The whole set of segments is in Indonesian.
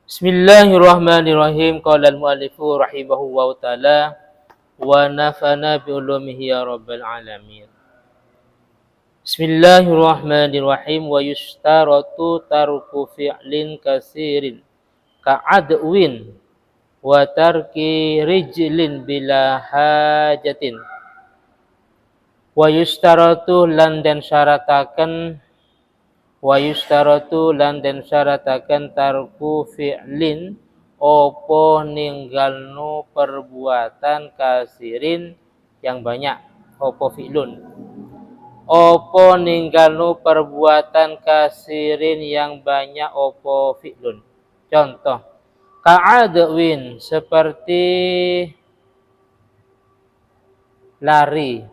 Bismillahirrahmanirrahim. Qala al-mu'allifu rahimahullahu ta'ala wa nafana bi ulumihi ya rabbal alamin. Bismillahirrahmanirrahim. Wa yustaratu tarku fi'lin kasirin ka'adwin wa tarki rijlin bila hajatin. Wa yustaratu lan den syarataken tarku fi'lin opo ninggalno perbuatan kasirin yang banyak. Opo fi'lun opo ninggalno perbuatan kasirin yang banyak. Opo fi'lun. Contoh, ka'adwin seperti lari,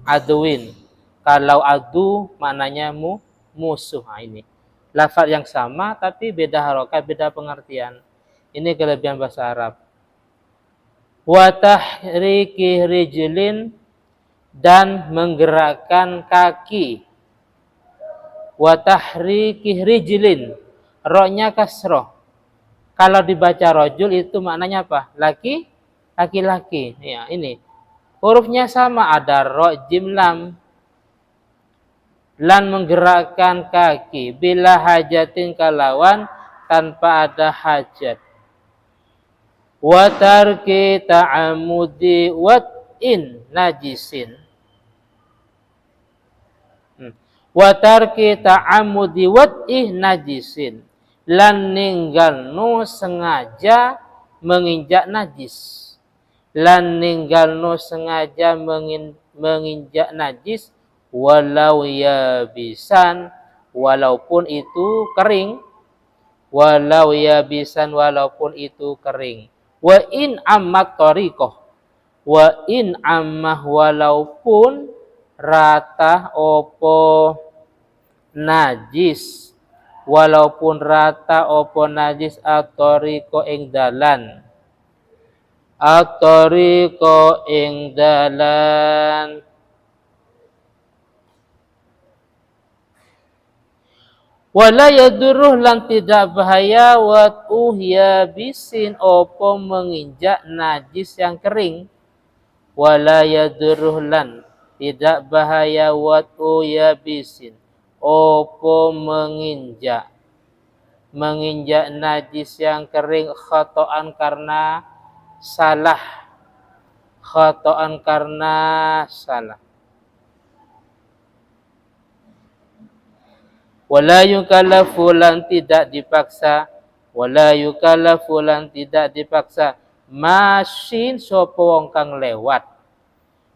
adwin. Kalau adu maknanya musuh. Nah, ini lafaz yang sama tapi beda harokat, beda pengertian. Ini kelebihan bahasa Arab. Wa tahriki rijlin dan menggerakkan kaki. Wa tahriki rijlin, ro-nya kasroh. Kalau dibaca rojul itu maknanya apa? Laki-laki. Ya, ini hurufnya sama, ada ro, jim, lam. Lan menggerakkan kaki bila hajatin kalawan tanpa ada hajat. Wa tarki ta'amudi wat'in najisin. Wa tarki ta'amudi wat'in najisin. Lan ninggalno sengaja menginjak najis. Lan ninggalno sengaja menginjak najis walau yabisan, walaupun itu kering. Walau yabisan, walaupun itu kering. Wa in ammat tariqah, wa in ammah, walaupun rata opo najis, walaupun rata opo najis at-tariqa ing dalan. At-tariqa ing dalan. Wala yaduruh lan tidak bahaya wat'uh yabisin opo menginjak najis yang kering. Wala yaduruh lan tidak bahaya wat'uh yabisin opo menginjak najis yang kering khotoan karena salah. Khotoan karena salah. Wala yukallafu lan tidak dipaksa. Wala yukallafu lan tidak dipaksa. Masin sapa wong kang lewat.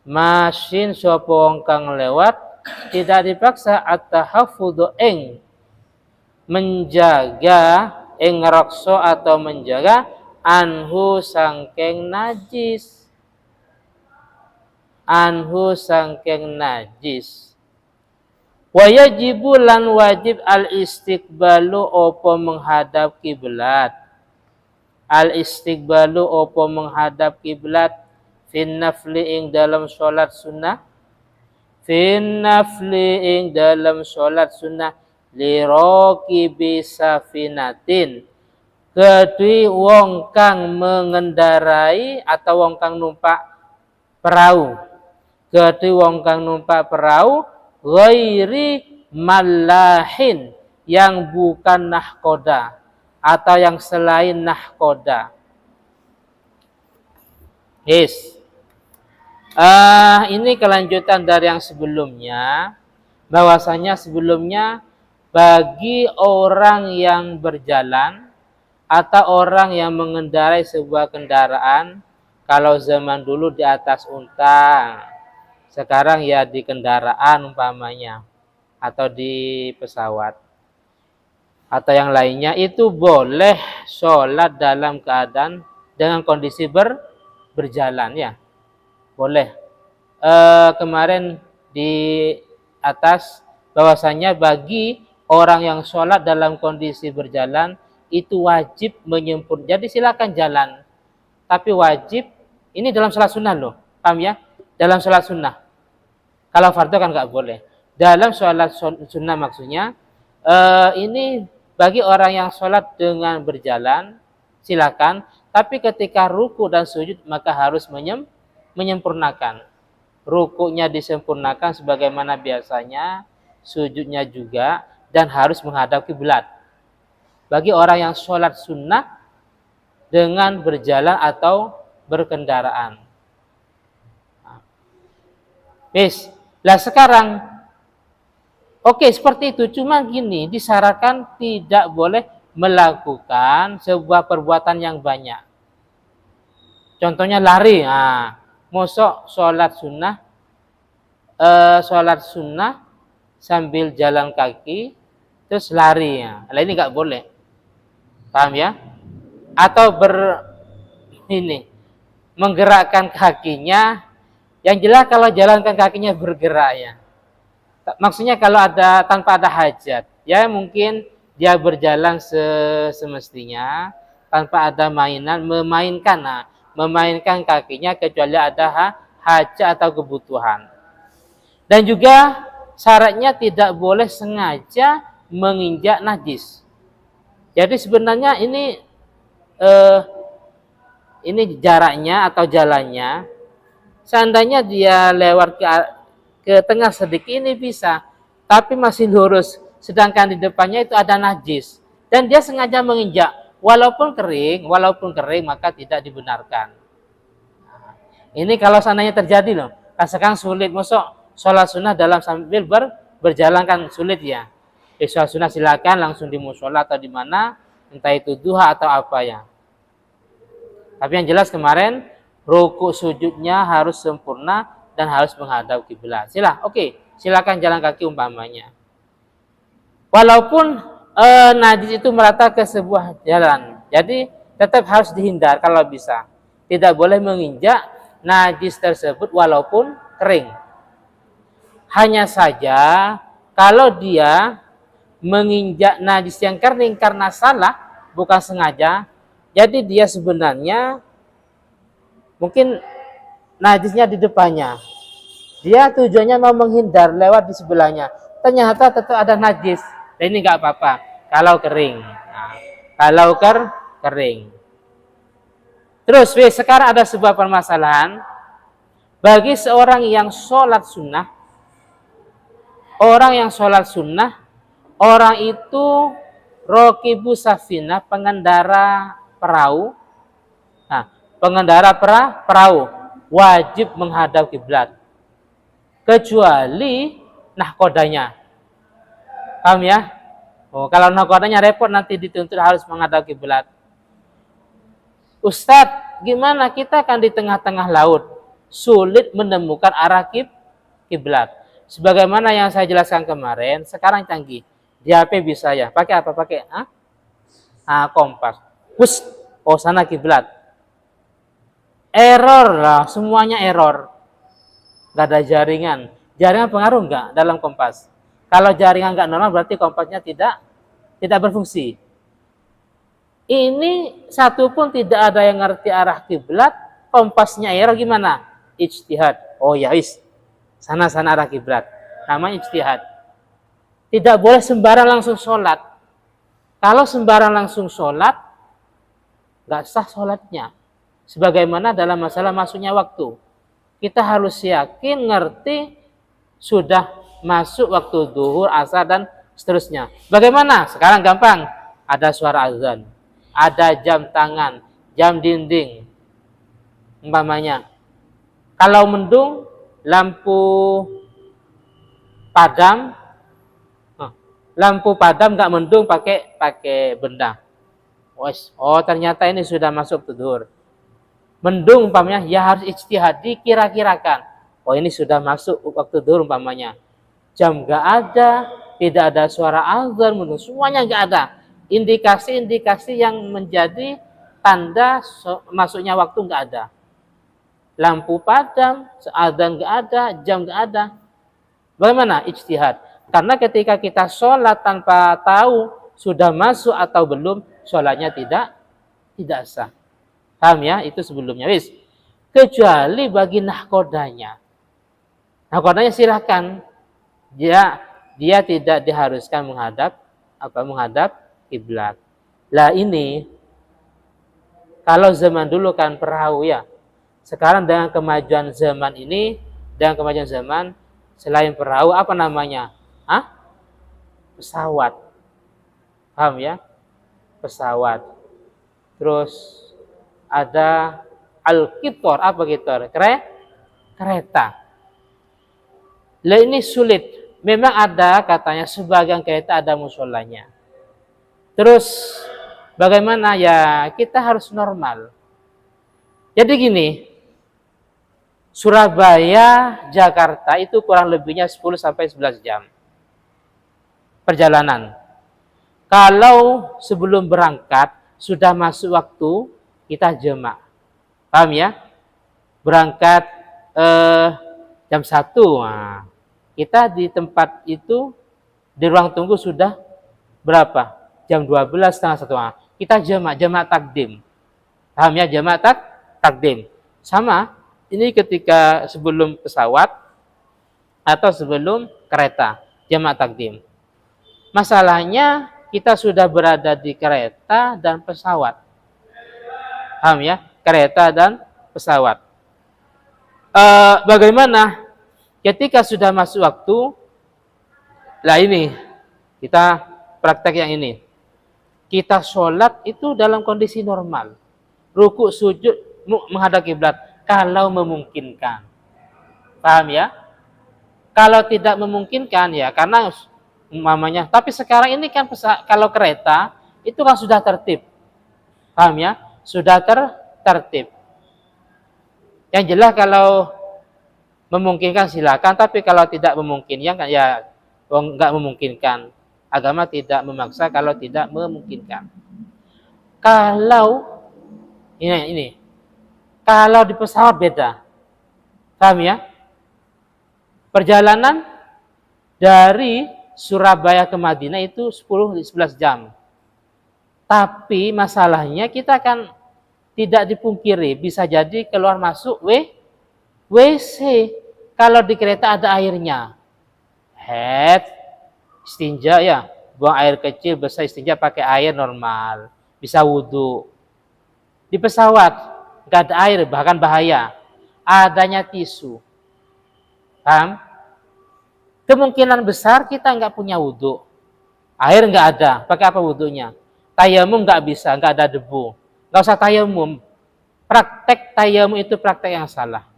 Masin sapa wong kang lewat tidak dipaksa at-tahaffudhu ing menjaga, ing raksa atau menjaga anhu sangking najis. Anhu sangking najis. Wa yajibu lan wajib al-istiqbalu opo menghadap kiblat. Al-istiqbalu opo menghadap kiblat fin nafli ing dalam sholat sunnah. Fin nafli ing dalam sholat sunnah lirokibi safinatin, kedui wong kang mengendarai atau wong kang numpak perahu. Kedui wong kang numpak perahu ghairi malahin, yang bukan nahkoda atau yang selain nahkoda. Yes. Ini kelanjutan dari yang sebelumnya. Bahwasanya sebelumnya bagi orang yang berjalan atau orang yang mengendarai sebuah kendaraan, kalau zaman dulu di atas unta, sekarang ya di kendaraan umpamanya, atau di pesawat, atau yang lainnya, itu boleh sholat dalam keadaan dengan kondisi berjalan ya. Boleh. Kemarin di atas bahwasanya bagi orang yang sholat dalam kondisi berjalan itu wajib menyempurnakan. Jadi silakan jalan, tapi wajib, ini dalam sholat sunnah loh, paham ya? Dalam sholat sunnah. Kalau fardu kan nggak boleh. dalam sholat sunnah maksudnya, ini bagi orang yang sholat dengan berjalan, silakan. Tapi ketika ruku dan sujud maka harus menyempurnakan. Rukunya disempurnakan sebagaimana biasanya, sujudnya juga, dan harus menghadap kiblat. Bagi orang yang sholat sunnah dengan berjalan atau berkendaraan. Wis, lah sekarang, oke seperti itu. Cuma gini, disyaratkan tidak boleh melakukan sebuah perbuatan yang banyak. Contohnya lari. Nah, mosok sholat sunnah sambil jalan kaki terus lari. Nah, ini nggak boleh. Paham ya? Atau menggerakkan kakinya. Yang jelas kalau jalankan kakinya bergerak ya. Maksudnya kalau tanpa ada hajat, ya mungkin dia berjalan semestinya tanpa ada memainkan kakinya kecuali ada hajat atau kebutuhan. Dan juga syaratnya tidak boleh sengaja menginjak najis. Jadi sebenarnya ini jaraknya atau jalannya, seandainya dia lewat ke tengah sedikit ini bisa, tapi masih lurus. Sedangkan di depannya itu ada najis dan dia sengaja menginjak, walaupun kering maka tidak dibenarkan. Nah, ini kalau seandainya terjadi loh, sekarang sulit, masuk sholat sunnah dalam sambil berjalan kan sulit ya. Sholat sunnah silakan langsung di musola atau di mana, entah itu duha atau apa ya. Tapi yang jelas kemarin ruku sujudnya harus sempurna dan harus menghadap kiblat. Silakan jalan kaki umpamanya. Walaupun najis itu merata ke sebuah jalan, jadi tetap harus dihindar kalau bisa. Tidak boleh menginjak najis tersebut walaupun kering. Hanya saja kalau dia menginjak najis yang kering karena salah, bukan sengaja, jadi dia sebenarnya mungkin najisnya di depannya. Dia tujuannya mau menghindar lewat di sebelahnya. Ternyata tetap ada najis. Dan ini nggak apa-apa kalau kering. Nah, kalau kering. Terus sekarang ada sebuah permasalahan. Bagi seorang yang sholat sunnah, orang itu rokibu safina, pengendara perahu. Nah, pengendara perahu wajib menghadap kiblat kecuali nahkodanya. Paham ya? Kalau nahkodanya repot nanti dituntut harus menghadap kiblat. Ustadz, gimana kita kan di tengah-tengah laut, sulit menemukan arah kiblat. Sebagaimana yang saya jelaskan kemarin, sekarang canggih. Di HP bisa ya. Pakai apa? Pakai kompas. Sana kiblat. Error lah, semuanya error. Gak ada jaringan. Jaringan pengaruh nggak dalam kompas? Kalau jaringan nggak normal berarti kompasnya tidak berfungsi. Ini satu pun tidak ada yang ngerti arah kiblat, kompasnya error gimana? Ijtihad. Oh ya sana arah kiblat. Namanya ijtihad. Tidak boleh sembarang langsung sholat. Kalau sembarang langsung sholat, nggak sah sholatnya. Sebagaimana dalam masalah masuknya waktu. Kita harus yakin, ngerti, sudah masuk waktu zuhur, asar, dan seterusnya. Bagaimana? Sekarang gampang. Ada suara azan. Ada jam tangan, jam dinding. Umpamanya. Kalau mendung, lampu padam nggak mendung pakai benda. Oh ternyata ini sudah masuk zuhur. Mendung umpamanya ya harus ijtihad, dikira-kirakan. Oh ini sudah masuk waktu zuhur umpamanya. Jam nggak ada, tidak ada suara azan, mendung, semuanya nggak ada. Indikasi-indikasi yang menjadi tanda masuknya waktu nggak ada. Lampu padam, azan nggak ada, jam nggak ada. Bagaimana? Ijtihad. Karena ketika kita sholat tanpa tahu sudah masuk atau belum, sholatnya tidak sah. Paham ya? Itu sebelumnya. Kecuali bagi nahkodanya. Nahkodanya silahkan. Dia tidak diharuskan menghadap kiblat. Lah ini kalau zaman dulu kan perahu ya. Sekarang dengan kemajuan zaman ini, dengan kemajuan zaman selain perahu apa namanya? Pesawat. Paham ya? Pesawat. Terus ada al-qitor, apa qitor? Kereta. Lah ini sulit. Memang ada katanya sebagian kereta ada musolanya. Terus bagaimana ya, kita harus normal. Jadi gini, Surabaya, Jakarta itu kurang lebihnya 10 sampai 11 jam perjalanan. Kalau sebelum berangkat sudah masuk waktu, kita jamak. Paham ya? Berangkat jam 1. Nah, kita di tempat itu di ruang tunggu sudah berapa? Jam 12 setengah 1. Nah, kita jamak takdim. Paham ya? Jamak takdim. Sama, ini ketika sebelum pesawat atau sebelum kereta, jamak takdim. Masalahnya kita sudah berada di kereta dan pesawat. Paham ya? Kereta dan pesawat. Bagaimana ketika sudah masuk waktu? Lah ini, kita praktek yang ini. Kita sholat itu dalam kondisi normal. Ruku, sujud, menghadap kiblat kalau memungkinkan. Paham ya? Kalau tidak memungkinkan ya karena umpamanya, tapi sekarang ini kan kalau kereta itu kan sudah tertib. Paham ya? Sudah tertib. Yang jelas kalau memungkinkan silakan, tapi kalau tidak memungkinkan ya enggak memungkinkan. Agama tidak memaksa kalau tidak memungkinkan. Kalau ini kalau di pesawat beda. Paham ya? Perjalanan dari Surabaya ke Madinah itu 10-11 jam. Tapi masalahnya kita kan tidak dipungkiri bisa jadi keluar masuk WC. Kalau di kereta ada airnya. Istinja ya, buang air kecil, besar istinja pakai air normal. Bisa wudhu. Di pesawat nggak ada air, bahkan bahaya. Adanya tisu. Paham? Kemungkinan besar kita nggak punya wudhu. Air nggak ada, pakai apa wudhunya? Tayamum nggak bisa, nggak ada debu. Nggak usah tayamum. Praktek tayamum itu praktek yang salah.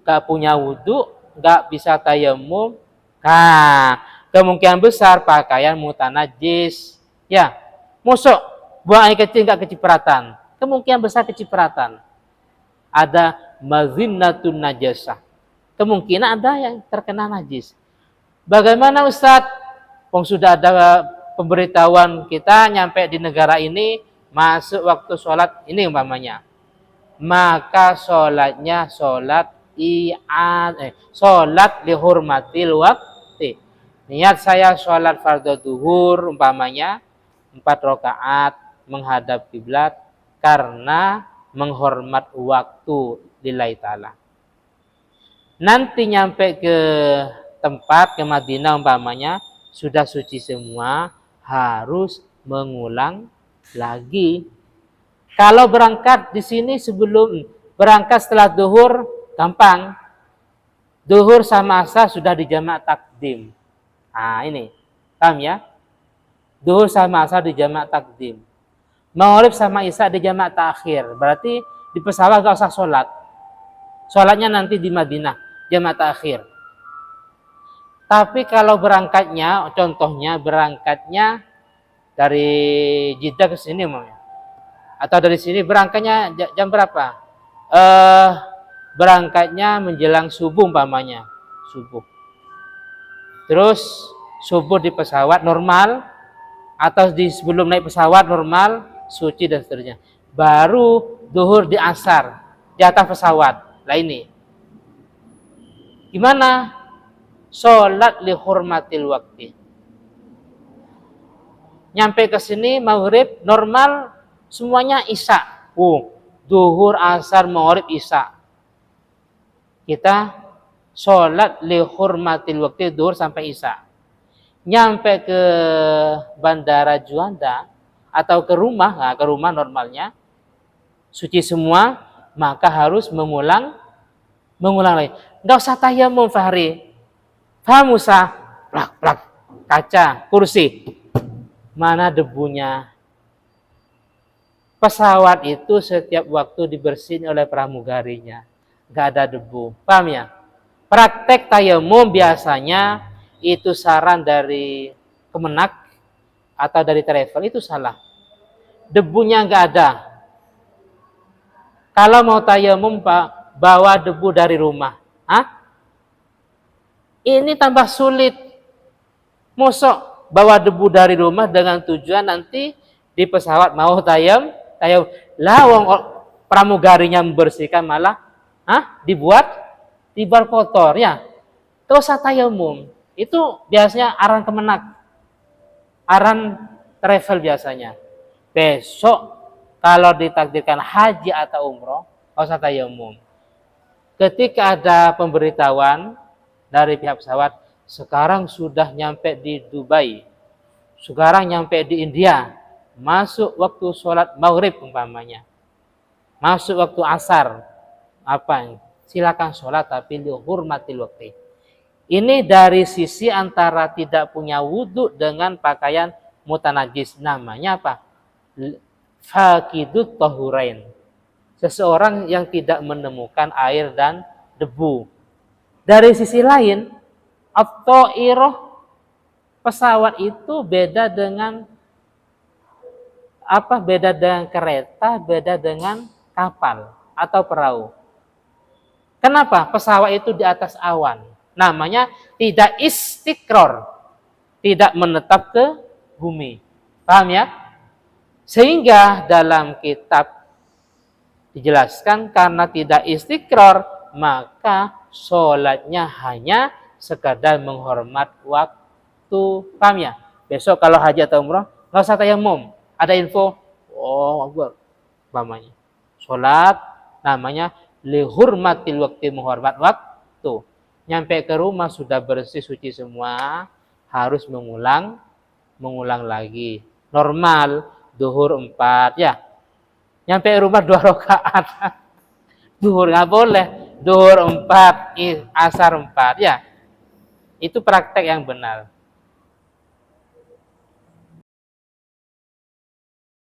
Nggak punya wudhu, nggak bisa tayamum. Nah, kemungkinan besar pakaian mutanajis. Ya, musuh buang air kecil nggak kecipratan. Kemungkinan besar kecipratan. Ada mazinnatun najasah. Kemungkinan ada yang terkena najis. Bagaimana Ustadz? Sudah ada pemberitahuan kita nyampe di negara ini, masuk waktu sholat ini umpamanya. Maka sholatnya sholat lihurmatil waktu. Niat saya sholat fardhu duhur umpamanya 4 rakaat menghadap kiblat karena menghormat waktu lillahi ta'ala. Nanti nyampe ke tempat, ke Madinah umpamanya, sudah suci semua, harus mengulang lagi. Kalau berangkat di sini sebelum berangkat setelah duhur, gampang. Duhur sama asar sudah di jamak takdim. Nah ini, paham ya? Duhur sama asar di jamak takdim. Maghrib sama isya di jamak takhir. Berarti di pesawat gak usah sholat. Sholatnya nanti di Madinah, jamak takhir. Tapi kalau berangkatnya, contohnya berangkatnya dari Jeddah ke sini atau dari sini berangkatnya jam berapa? Berangkatnya menjelang subuh umpamanya, subuh. Terus subuh di pesawat normal atau sebelum naik pesawat normal, suci dan seterusnya. Baru duhur di asar di atas pesawat. Lah ini. Gimana? Sholat lihurmatil waktu. Nyampe ke sini maghrib normal semuanya isya. Duhur, asar, maghrib, isya. Kita sholat li hurmatil waktu duhur sampai isya. Nyampe ke bandara Juanda atau ke rumah normalnya suci semua, maka harus mengulang lagi. Nggak usah tayamum Fahri. Paham Musa? Plak, kaca, kursi. Mana debunya? Pesawat itu setiap waktu dibersihin oleh pramugarinya. Nggak ada debu. Paham ya? Praktek tayamum biasanya itu saran dari Kemenak atau dari travel itu salah. Debunya nggak ada. Kalau mau tayamum Pak, bawa debu dari rumah. Hah? Ini tambah sulit. Mosok bawa debu dari rumah dengan tujuan nanti di pesawat mau tayamum. Lah wong pramugarinya membersihkan malah dibuat kotor ya. Terus tayamum. Itu biasanya aran Kemenak. Aran travel biasanya. Besok kalau ditakdirkan haji atau umroh, nggak usah tayamum. Ketika ada pemberitahuan dari pihak pesawat, sekarang sudah nyampe di Dubai, sekarang nyampe di India, masuk waktu sholat maghrib umpamanya, masuk waktu asar, silakan sholat tapi dihormatil waktu. Ini dari sisi antara tidak punya wudhu dengan pakaian mutanajis. Namanya apa? Fakidut tahurain. Seseorang yang tidak menemukan air dan debu. Dari sisi lain, at-thairah, pesawat itu beda dengan beda dengan kereta, beda dengan kapal atau perahu. Kenapa? Pesawat itu di atas awan. Namanya tidak istiqror, tidak menetap ke bumi. Paham ya? Sehingga dalam kitab dijelaskan karena tidak istiqror, maka sholatnya hanya sekadar menghormat waktu. Paham ya? Besok kalau haji atau umrah, nggak usah tayamum. Ada info, Akbar, umpamanya. Sholat namanya lihurmatil waktu, menghormat waktu. Nyampe ke rumah sudah bersih suci semua, harus mengulang lagi. Normal duhur 4 ya. Nyampe rumah 2 rakaat. Duhur nggak boleh. Duhur 4, asar 4 ya. Itu praktek yang benar.